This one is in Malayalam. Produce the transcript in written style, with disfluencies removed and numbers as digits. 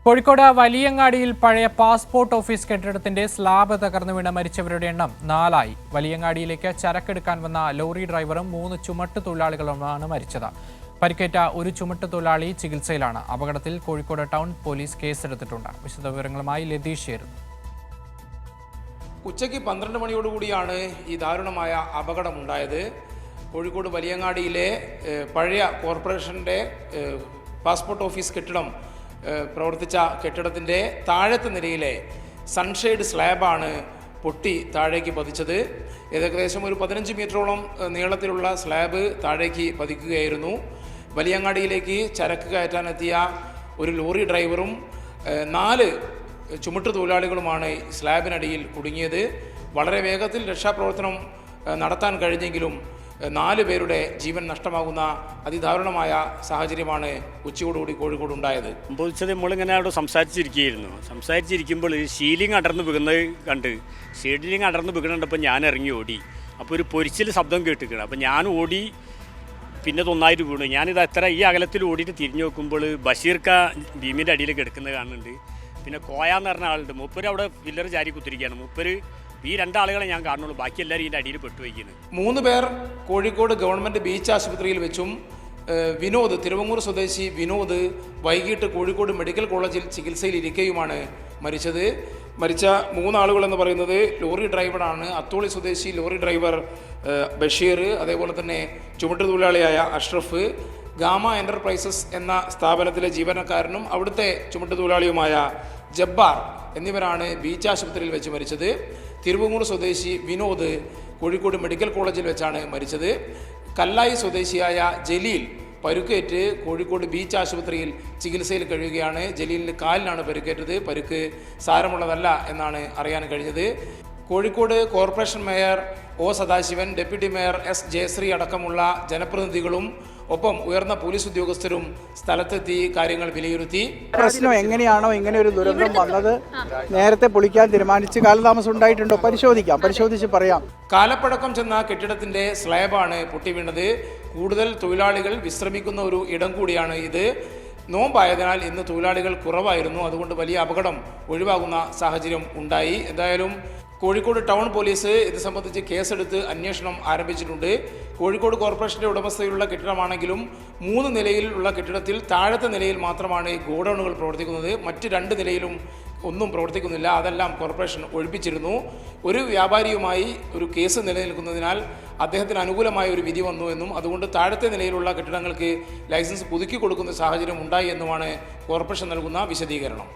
കോഴിക്കോട് വലിയങ്ങാടിയിൽ പഴയ പാസ്പോർട്ട് ഓഫീസ് കെട്ടിടത്തിന്റെ സ്ലാബ് തകർന്നു വീണ് മരിച്ചവരുടെ എണ്ണം 4 ആയി. വലിയങ്ങാടിയിലേക്ക് ചരക്കെടുക്കാൻ വന്ന ലോറി ഡ്രൈവറും 3 ചുമട്ട് തൊഴിലാളികളുമാണ് മരിച്ചത്. പരിക്കേറ്റ ഒരു ചുമട്ട് തൊഴിലാളി ചികിത്സയിലാണ്. അപകടത്തിൽ കോഴിക്കോട് ടൗൺ പോലീസ് കേസെടുത്തിട്ടുണ്ട്. വിശദവിവരങ്ങളുമായി ലതീഷ് ചേരുന്നു. ഉച്ചയ്ക്ക് 12 മണിയോടുകൂടിയാണ് ഈ ദാരുണമായ അപകടമുണ്ടായത്. കോഴിക്കോട് വലിയങ്ങാടിയിലെ പഴയ കോർപ്പറേഷൻ്റെ പാസ്പോർട്ട് ഓഫീസ് കെട്ടിടം പ്രവർത്തിച്ച കെട്ടിടത്തിൻ്റെ താഴത്തെ നിലയിലെ സൺഷെയ്ഡ് സ്ലാബാണ് പൊട്ടി താഴേക്ക് പതിച്ചത്. ഏകദേശം ഒരു 15 മീറ്ററോളം നീളത്തിലുള്ള സ്ലാബ് താഴേക്ക് പതിക്കുകയായിരുന്നു. വലിയങ്ങാടിയിലേക്ക് ചരക്ക് കയറ്റാനെത്തിയ ഒരു ലോറി ഡ്രൈവറും 4 ചുമട്ട് തൊഴിലാളികളുമാണ് സ്ലാബിനടിയിൽ കുടുങ്ങിയത്. വളരെ വേഗത്തിൽ രക്ഷാപ്രവർത്തനം നടത്താൻ കഴിഞ്ഞെങ്കിലും 4 പേരുടെ ജീവൻ നഷ്ടമാകുന്ന അതിദാരുണമായ സാഹചര്യമാണ് ഉച്ചയോടുകൂടി കോഴിക്കോട് ഉണ്ടായത്. സംഭവിച്ചത് നമ്മളിങ്ങനെ അവിടെ സംസാരിച്ചിരിക്കുമ്പോൾ സീലിംഗ് അടർന്ന് വീകുന്നത് കണ്ട് സീലിംഗ് അടർന്ന് വീകണപ്പോൾ ഞാൻ ഇറങ്ങി ഓടി. അപ്പോൾ ഒരു പൊരിച്ചിൽ ശബ്ദം കേട്ടിരിക്കണം. അപ്പോൾ ഞാൻ ഓടി, പിന്നെ ഒന്നായിട്ട് വീണു. ഞാനിത് ഈ അകലത്തിൽ ഓടിയിട്ട് തിരിഞ്ഞു നോക്കുമ്പോൾ ബഷീർക്ക ഭീമിൻ്റെ അടിയിൽ കിടക്കുന്നത് കാണുന്നുണ്ട്. പിന്നെ കോയാന്ന് പറഞ്ഞ ആളുണ്ട്. മൂപ്പര് അവിടെ പില്ലർ ചാരി കുത്തിരിക്കുകയാണ്. മൂപ്പര് ഈ 2 ആളുകളെ ഞാൻ കാണുള്ളൂ. ബാക്കി എല്ലാവരും ഇതിൻ്റെ അടിയിൽ പെട്ടുവയ്ക്കുന്നത്. 3 പേർ കോഴിക്കോട് ഗവൺമെൻറ് ബീച്ച് ആശുപത്രിയിൽ വെച്ചും വിനോദ്, തിരുവങ്ങൂർ സ്വദേശി വിനോദ് വൈകിട്ട് കോഴിക്കോട് മെഡിക്കൽ കോളേജിൽ ചികിത്സയിലിരിക്കുകയുമാണ് മരിച്ചത്. മരിച്ച 3 ആളുകളെന്ന് പറയുന്നത് ലോറി ഡ്രൈവറാണ്. അത്തോളി സ്വദേശി ലോറി ഡ്രൈവർ ബഷീർ, അതേപോലെ തന്നെ ചുമട്ടുതൊഴിലാളിയായ അഷ്റഫ്, ഗാമ എൻ്റർപ്രൈസസ് എന്ന സ്ഥാപനത്തിലെ ജീവനക്കാരനും അവിടുത്തെ ചുമട്ടുതൊഴിലാളിയുമായ ജബ്ബാർ എന്നിവരാണ് ബീച്ച് ആശുപത്രിയിൽ വെച്ച് മരിച്ചത്. തിരുവങ്ങൂർ സ്വദേശി വിനോദ് കോഴിക്കോട് മെഡിക്കൽ കോളേജിൽ വെച്ചാണ് മരിച്ചത്. കല്ലായി സ്വദേശിയായ ജലീൽ പരുക്കേറ്റ് കോഴിക്കോട് ബീച്ച് ആശുപത്രിയിൽ ചികിത്സയിൽ കഴിയുകയാണ്. ജലീലിന് കാലിനാണ് പരുക്കേറ്റത്. പരുക്ക് സാരമുള്ളതല്ല എന്നാണ് അറിയാൻ കഴിഞ്ഞത്. Kozhikode corporation mayor O Sadasivan, deputy mayor S Jayasree അടക്കമുള്ള ജനപ്രതിനിധികളും ഒപ്പം ഉയർന്ന പോലീസ് ഉദ്യോഗസ്ഥരും സ്ഥലത്തെത്തി കാര്യങ്ങൾ വിലയിരുത്തി. പ്രശ്നം എങ്ങനെയാണോ ഇങ്ങനെ ഒരു ദുരന്തം വന്നത് നേരത്തെ പൊളിക്കാൻ തീരുമാനിച്ച് കാലതാമസം ഉണ്ടായിട്ടുണ്ടോ പരിശോധിച്ച് പറയാം. കാലപ്പഴക്കം ചെന്ന കെട്ടിടത്തിന്റെ സ്ലാബാണ് പൊട്ടി വീണത്. കൂടുതൽ തൊഴിലാളികൾ വിശ്രമിക്കുന്ന ഒരു ഇടം കൂടിയാണ് ഇത്. നോമ്പായതിനാൽ ഇന്ന് തൊഴിലാളികൾ കുറവായിരുന്നു. അതുകൊണ്ട് വലിയ അപകടം ഒഴിവാകുന്ന സാഹചര്യം ഉണ്ടായി. എന്തായാലും കോഴിക്കോട് ടൗൺ പോലീസ് ഇത് സംബന്ധിച്ച് കേസെടുത്ത് അന്വേഷണം ആരംഭിച്ചിട്ടുണ്ട്. കോഴിക്കോട് കോർപ്പറേഷൻ്റെ ഉടമസ്ഥയിലുള്ള കെട്ടിടമാണെങ്കിലും 3 നിലയിലുള്ള കെട്ടിടത്തിൽ താഴത്തെ നിലയിൽ മാത്രമാണ് ഗോഡൗണുകൾ പ്രവർത്തിക്കുന്നത്. മറ്റ് 2 നിലയിലും ഒന്നും പ്രവർത്തിക്കുന്നില്ല. അതെല്ലാം കോർപ്പറേഷൻ ഒഴിപ്പിച്ചിരുന്നു. ഒരു വ്യാപാരിയുമായി ഒരു കേസ് നിലനിൽക്കുന്നതിനാൽ അദ്ദേഹത്തിന് അനുകൂലമായ ഒരു വിധി വന്നു എന്നും അതുകൊണ്ട് താഴത്തെ നിലയിലുള്ള കെട്ടിടങ്ങൾക്ക് ലൈസൻസ് പുതുക്കി കൊടുക്കുന്ന സാഹചര്യം ഉണ്ടായി എന്നുമാണ് കോർപ്പറേഷൻ നൽകുന്ന വിശദീകരണം.